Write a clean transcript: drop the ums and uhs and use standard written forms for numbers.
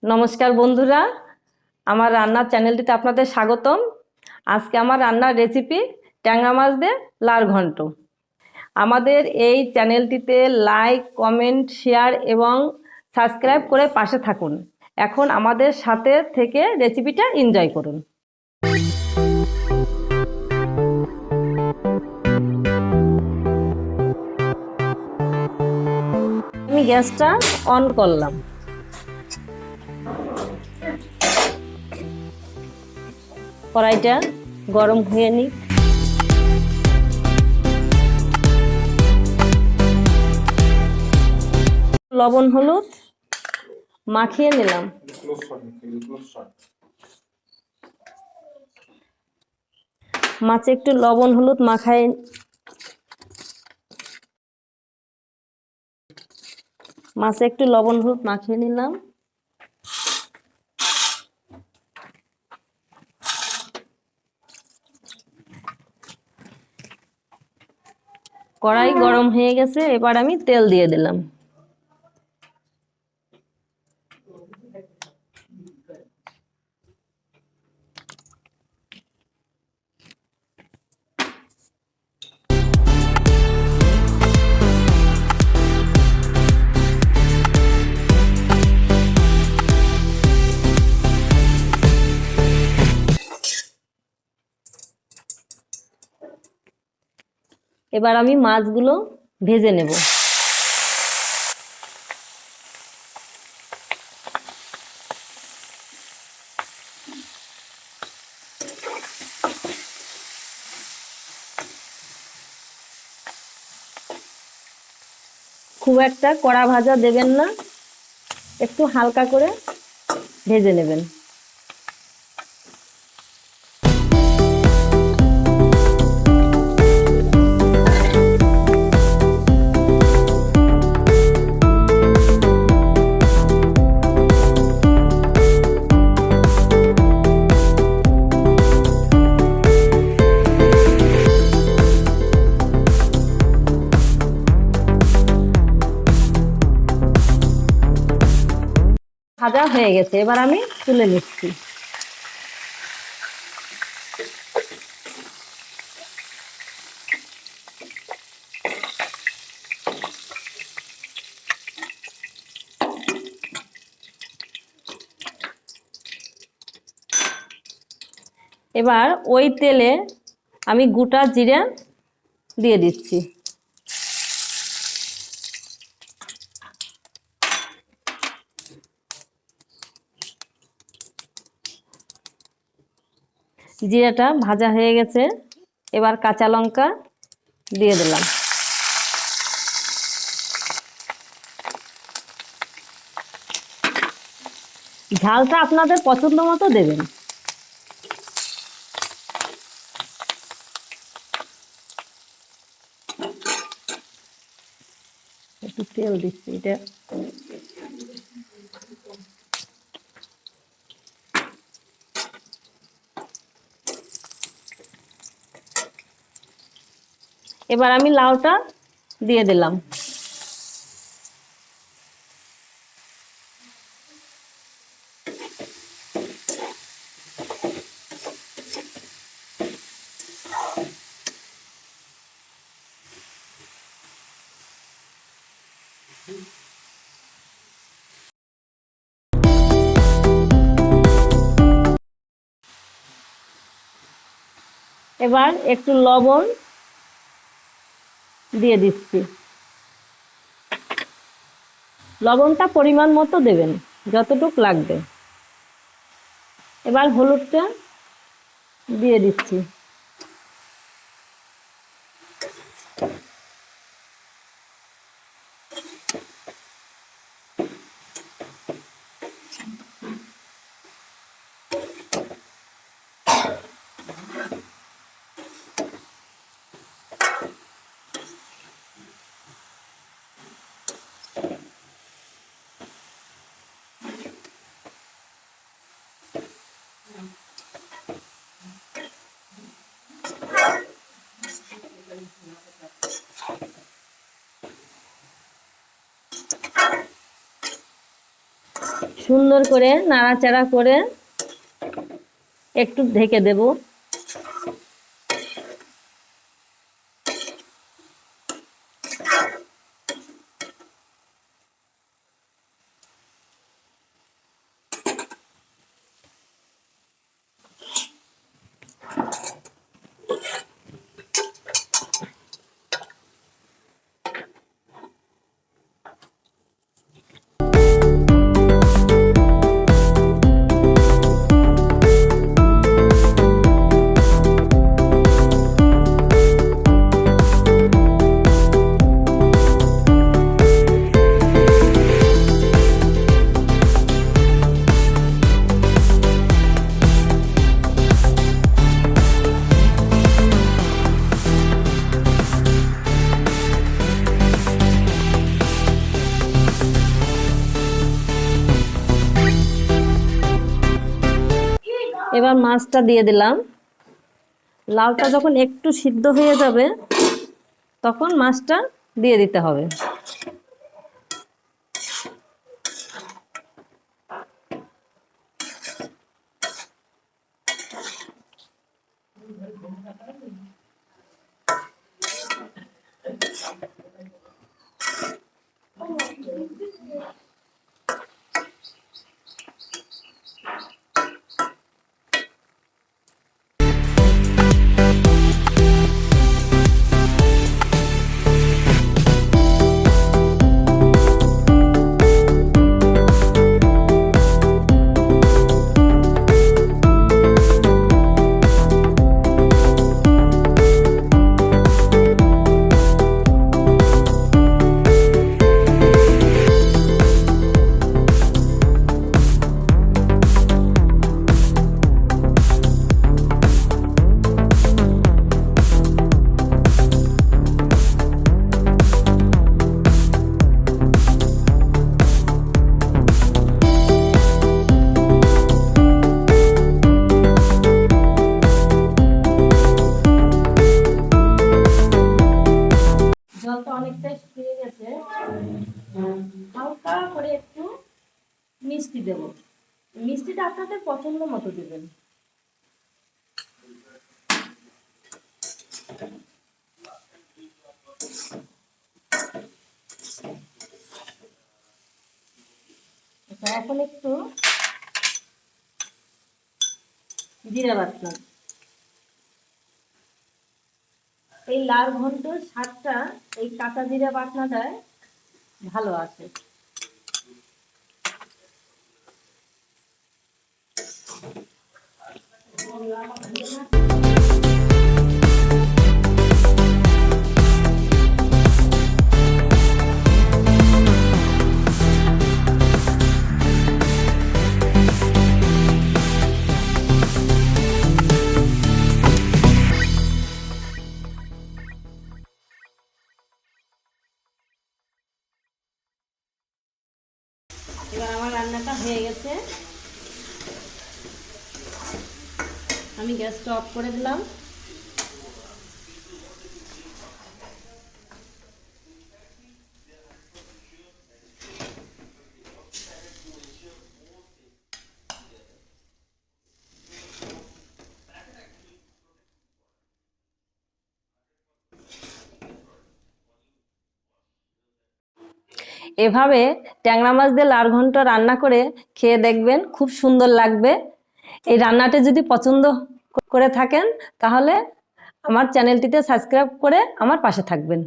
নমস্কার বন্ধুরা, আমার রান্নার চ্যানেলটিতে আপনাদের স্বাগতম। আজকে আমার রান্নার রেসিপি ট্যাংরা মাছ দিয়ে লাল ঘন্ট। আমাদের এই চ্যানেলটিতে লাইক, কমেন্ট, শেয়ার এবং সাবস্ক্রাইব করে পাশে থাকুন। এখন আমাদের সাথে থেকে রেসিপিটা এনজয় করুন। আমি গ্যাসটা অন করলাম। কড়াইটা গরম হয়ে নিক। লবণ হলুদ মাখিয়ে নিলাম। মাছে একটু লবণ হলুদ মাখিয়ে নিলাম। কড়াই গরম হয়ে গেছে, এবার আমি তেল দিয়ে দিলাম। এবার আমি মাছগুলো ভেজে নেব। খুব একটা কড়া ভাজা দেবেন না, একটু হালকা করে ভেজে নেবেন। ভাজা হয়ে গেছে, এবার আমি তুলে নিচ্ছি। এবার ওই তেলে আমি গোটা জিরা দিয়ে দিচ্ছি। জিরাটা ভাজা হয়ে গেছে, এবার কাঁচা লঙ্কা দিয়ে দিলাম। ঝালটা আপনাদের পছন্দ মতো দেবেন। একটু তেল দিচ্ছি এটা। এবার আমি লাউটা দিয়ে দিলাম। এবার একটু লবণ দিয়ে দিচ্ছি। লবণটা পরিমাণ মতো দেবেন, যতটুকু লাগবে। এবার হলুদটা দিয়ে দিচ্ছি। সুন্দর করে নাড়াচাড়া করে একটু ঢেকে দেব। এবার মাছটা দিয়ে দিলাম। লাউটা যখন একটু সিদ্ধ হয়ে যাবে তখন মাছটা দিয়ে দিতে হবে। জলটা অনেকটাই শুকিয়ে গেছে। হালকা করে একটু মিষ্টি দেব। মিষ্টিটা আপনাদের পছন্দ মতো দেবেন। এখন একটু জিরা বাটনা। এই লাল ঘন্টর স্বাদটা এই কাঁচা জিরা বাটনাটায় ভালো আসে। এবার আমার রান্নাটা হয়ে গেছে, আমি গ্যাসটা অফ করে দিলাম। এভাবে ট্যাংরা মাছ দিয়ে লাল ঘন্ট রান্না করে খেয়ে দেখবেন, খুব সুন্দর লাগবে। এই রান্নাটি যদি পছন্দ করে থাকেন তাহলে আমার চ্যানেলটিতে সাবস্ক্রাইব করে আমার পাশে থাকবেন।